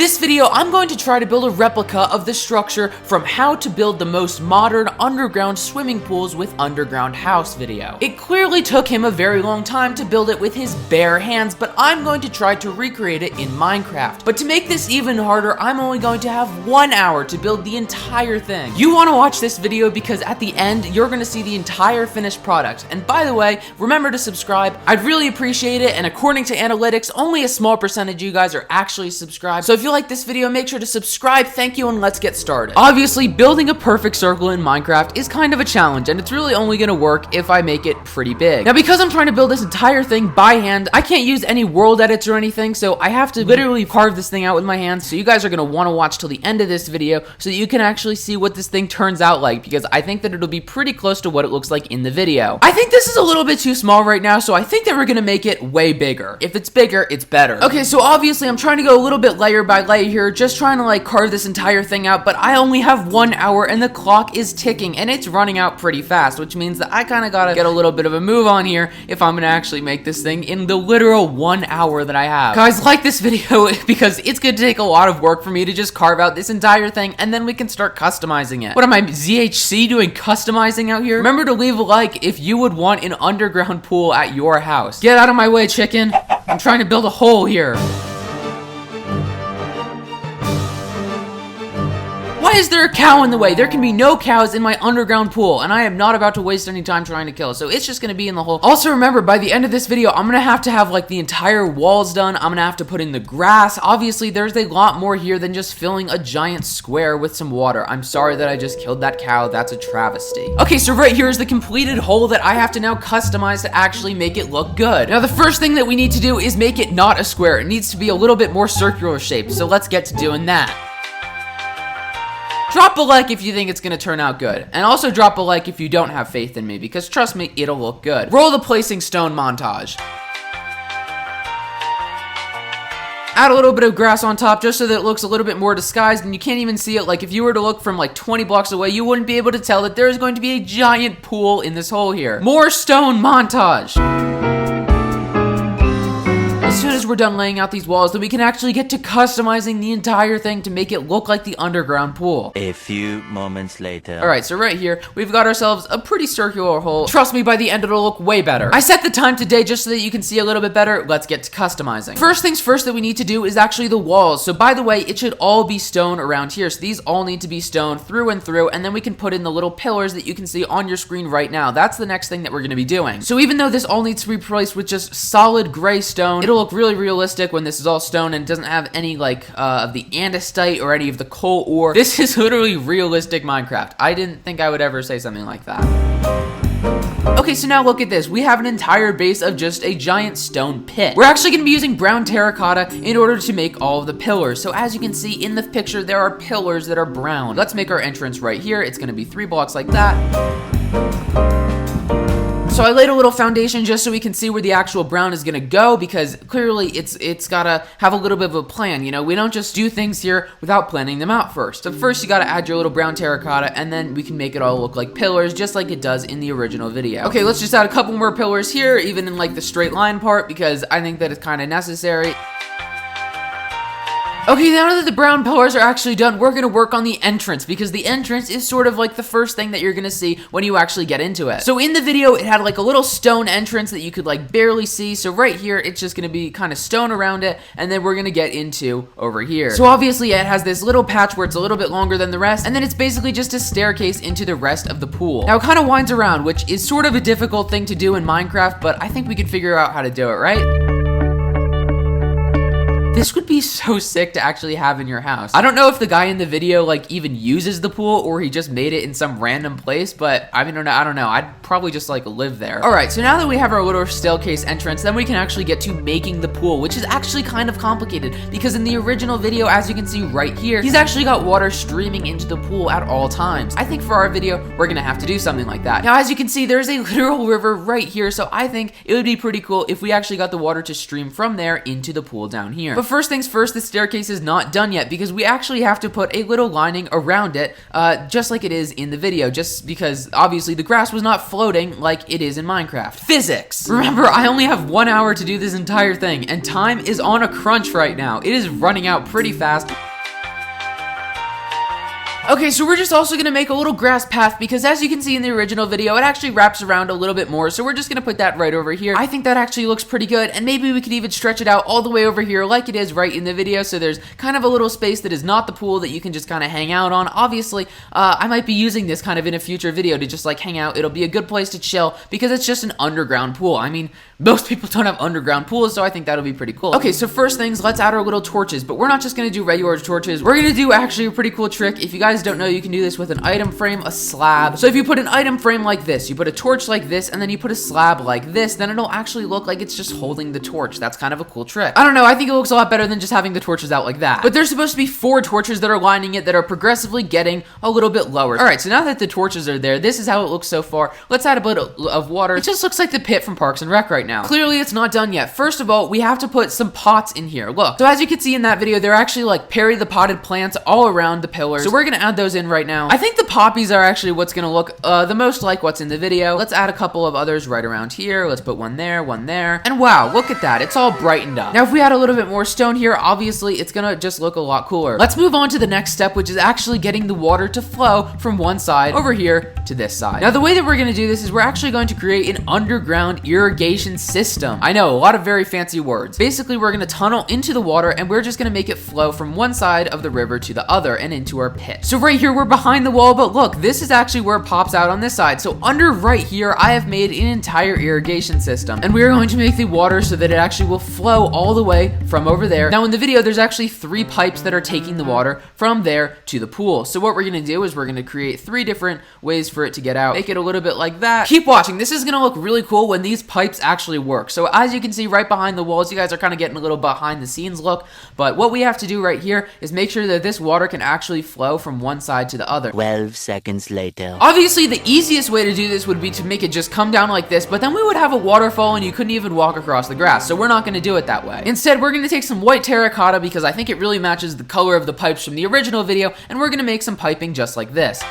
this video, I'm going to try to build a replica of the structure from How to Build the Most Modern Underground Swimming Pools with Underground House video. It clearly took him a very long time to build it with his bare hands, but I'm going to try to recreate it in Minecraft. But to make this even harder, I'm only going to have 1 hour to build the entire thing. You want to watch this video because at the end, you're going to see the entire finished product. And by the way, remember to subscribe. I'd really appreciate it, and according to analytics, only a small percentage of you guys are actually subscribed. So if you like this video, make sure to subscribe. Thank you, and let's get started. Obviously, building a perfect circle in Minecraft is kind of a challenge, and it's really only going to work if I make it pretty big. Now, because I'm trying to build this entire thing by hand, I can't use any world edits or anything, so I have to literally carve this thing out with my hands. So you guys are going to want to watch till the end of this video so that you can actually see what this thing turns out like, because I think that it'll be pretty close to what it looks like in the video. I think this is a little bit too small right now, so I think that we're going to make it way bigger. If it's bigger, it's better. Okay, so obviously I'm trying to go a little bit layer by layer here, just trying to like carve this entire thing out, but I only have 1 hour and the clock is ticking and it's running out pretty fast, which means that I kind of gotta get a little bit of a move on here if I'm gonna actually make this thing in the literal 1 hour that I have. Guys, like this video because it's gonna take a lot of work for me to just carve out this entire thing, and then we can start customizing it. What am I, ZHC, doing customizing out here? Remember to leave a like if you would want an underground pool at your house. Get out of my way, chicken. I'm trying to build a hole here. Why is there a cow in the way? There can be no cows in my underground pool, and I am not about to waste any time trying to kill, so it's just gonna be in the hole. Also remember, by the end of this video, I'm gonna have like the entire walls done. I'm gonna have to put in the grass. Obviously, there's a lot more here than just filling a giant square with some water. I'm sorry that I just killed that cow. That's a travesty. Okay, so right here is the completed hole that I have to now customize to actually make it look good. Now, the first thing that we need to do is make it not a square. It needs to be a little bit more circular shaped, so let's get to doing that. Drop a like if you think it's gonna turn out good. And also drop a like if you don't have faith in me, because trust me, it'll look good. Roll the placing stone montage. Add a little bit of grass on top just so that it looks a little bit more disguised and you can't even see it. Like if you were to look from like 20 blocks away, you wouldn't be able to tell that there is going to be a giant pool in this hole here. More stone montage. As soon as we're done laying out these walls, then we can actually get to customizing the entire thing to make it look like the underground pool. A few moments later. Alright, so right here, we've got ourselves a pretty circular hole. Trust me, by the end it'll look way better. I set the time today just so that you can see a little bit better. Let's get to customizing. First things first that we need to do is actually the walls. So by the way, it should all be stone around here. So these all need to be stone through and through, and then we can put in the little pillars that you can see on your screen right now. That's the next thing that we're going to be doing. So even though this all needs to be replaced with just solid gray stone, it'll look really realistic when this is all stone and doesn't have any like of the andesite or any of the coal ore. This is literally realistic Minecraft. I didn't think I would ever say something like that. Okay, so now look at this. We have an entire base of just a giant stone pit. We're actually going to be using brown terracotta in order to make all of the pillars. So as you can see in the picture, there are pillars that are brown. Let's make our entrance right here. It's going to be 3 blocks like that. So I laid a little foundation just so we can see where the actual brown is gonna go, because clearly it's gotta have a little bit of a plan, you know? We don't just do things here without planning them out first. So first you gotta add your little brown terracotta, and then we can make it all look like pillars, just like it does in the original video. Okay, let's just add a couple more pillars here, even in like the straight line part, because I think that it's kind of necessary. Okay, now that the brown pillars are actually done, we're gonna work on the entrance, because the entrance is sort of like the first thing that you're gonna see when you actually get into it. So in the video, it had like a little stone entrance that you could like barely see. So right here, it's just gonna be kind of stone around it, and then we're gonna get into over here. So obviously it has this little patch where it's a little bit longer than the rest, and then it's basically just a staircase into the rest of the pool. Now it kind of winds around, which is sort of a difficult thing to do in Minecraft, but I think we could figure out how to do it, right? This would be so sick to actually have in your house. I don't know if the guy in the video like even uses the pool or he just made it in some random place, but I mean, I don't know. I'd probably just like live there. All right, so now that we have our little staircase entrance, then we can actually get to making the pool, which is actually kind of complicated because in the original video, as you can see right here, he's actually got water streaming into the pool at all times. I think for our video, we're gonna have to do something like that. Now, as you can see, there's a literal river right here, so I think it would be pretty cool if we actually got the water to stream from there into the pool down here. But first things first, the staircase is not done yet because we actually have to put a little lining around it, just like it is in the video, just because obviously the grass was not floating like it is in Minecraft. Physics! Remember, I only have 1 hour to do this entire thing, and time is on a crunch right now. It is running out pretty fast. Okay, so we're just also going to make a little grass path because as you can see in the original video, it actually wraps around a little bit more, so we're just going to put that right over here. I think that actually looks pretty good, and maybe we could even stretch it out all the way over here like it is right in the video, so there's kind of a little space that is not the pool that you can just kind of hang out on. Obviously, I might be using this kind of in a future video to just like hang out. It'll be a good place to chill because it's just an underground pool. I mean, most people don't have underground pools, so I think that'll be pretty cool. Okay, so first things, let's add our little torches, but we're not just going to do regular torches. We're going to do actually a pretty cool trick. If you guys don't know, you can do this with an item frame, a slab. So if you put an item frame like this, you put a torch like this, and then you put a slab like this, then it'll actually look like it's just holding the torch. That's kind of a cool trick. I don't know, I think it looks a lot better than just having the torches out like that. But there's supposed to be 4 torches that are lining it that are progressively getting a little bit lower. Alright, so now that the torches are there, this is how it looks so far. Let's add a bit of water. It just looks like the pit from Parks and Rec right now. Clearly, it's not done yet. First of all, we have to put some pots in here. Look, so as you can see in that video, they're actually like Perry the potted plants all around the pillars. So we're gonna add those in right now. I think the poppies are actually what's gonna look the most like what's in the video. Let's add a couple of others right around here. Let's put one there, and wow, look at that. It's all brightened up. Now, if we add a little bit more stone here, obviously it's gonna just look a lot cooler. Let's move on to the next step, which is actually getting the water to flow from one side over here to this side. Now, the way that we're gonna do this is we're actually going to create an underground irrigation system. I know, a lot of very fancy words. Basically, we're gonna tunnel into the water and we're just gonna make it flow from one side of the river to the other and into our pit. So right here, we're behind the wall, but look, this is actually where it pops out on this side. So under right here, I have made an entire irrigation system, and we're going to make the water so that it actually will flow all the way from over there. Now in the video, there's actually 3 pipes that are taking the water from there to the pool. So what we're gonna do is we're gonna create 3 different ways for it to get out. Make it a little bit like that. Keep watching. This is gonna look really cool when these pipes actually work. So as you can see right behind the walls, you guys are kind of getting a little behind the scenes look, but what we have to do right here is make sure that this water can actually flow from one side to the other. 12 seconds later. Obviously, the easiest way to do this would be to make it just come down like this, but then we would have a waterfall and you couldn't even walk across the grass, so we're not going to do it that way. Instead, we're going to take some white terracotta because I think it really matches the color of the pipes from the original video, and we're going to make some piping just like this.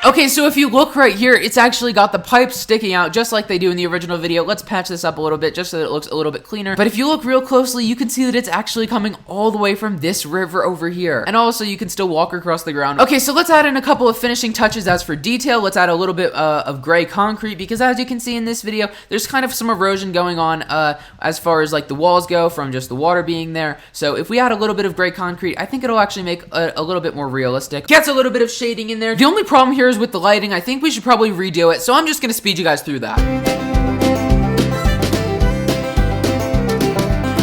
Okay, so if you look right here, it's actually got the pipes sticking out just like they do in the original video. Let's patch this up a little bit just so that it looks a little bit cleaner. But if you look real closely, you can see that it's actually coming all the way from this river over here. And also, you can still walk across the ground. Okay, so let's add in a couple of finishing touches. As for detail, let's add a little bit of gray concrete because as you can see in this video, there's kind of some erosion going on as far as like the walls go from just the water being there. So if we add a little bit of gray concrete, I think it'll actually make a little bit more realistic. Gets a little bit of shading in there. The only problem here is with the lighting. I think we should probably redo it, so I'm just gonna speed you guys through that.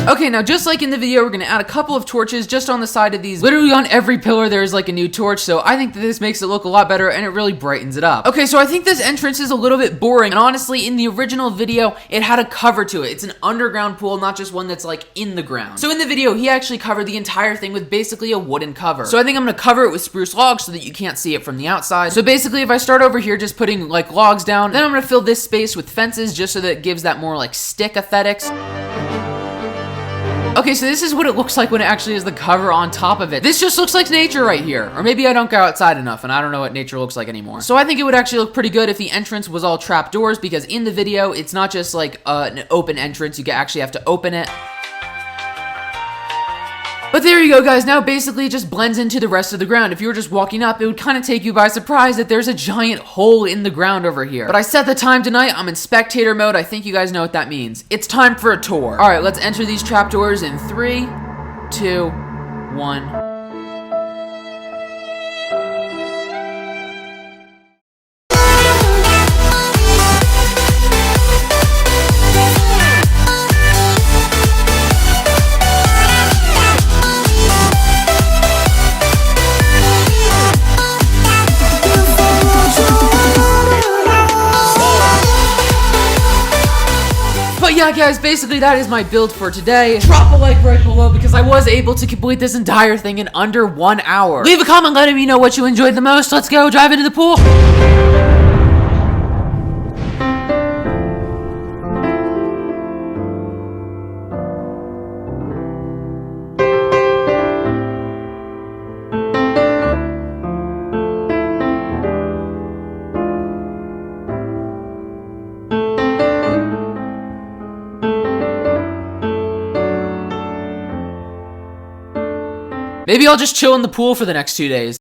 Okay, now just like in the video, we're gonna add a couple of torches just on the side of these. Literally on every pillar there's like a new torch, so I think that this makes it look a lot better and it really brightens it up. Okay, so I think this entrance is a little bit boring, and honestly, in the original video, it had a cover to it. It's an underground pool, not just one that's like in the ground. So in the video, he actually covered the entire thing with basically a wooden cover. So I think I'm gonna cover it with spruce logs so that you can't see it from the outside. So basically, if I start over here just putting like logs down, then I'm gonna fill this space with fences just so that it gives that more like stick aesthetics. Okay, so this is what it looks like when it actually has the cover on top of it. This just looks like nature right here. Or maybe I don't go outside enough and I don't know what nature looks like anymore. So I think it would actually look pretty good if the entrance was all trapdoors, because in the video, it's not just like an open entrance. You actually have to open it. But there you go, guys. Now basically it just blends into the rest of the ground. If you were just walking up, it would kind of take you by surprise that there's a giant hole in the ground over here. But I set the time tonight. I'm in spectator mode. I think you guys know what that means. It's time for a tour. All right, let's enter these trapdoors in 3, 2, 1. Yeah, guys, basically that is my build for today. Drop a like right below because I was able to complete this entire thing in under 1 hour. Leave a comment letting me know what you enjoyed the most. Let's go dive into the pool. Maybe I'll just chill in the pool for the next 2 days.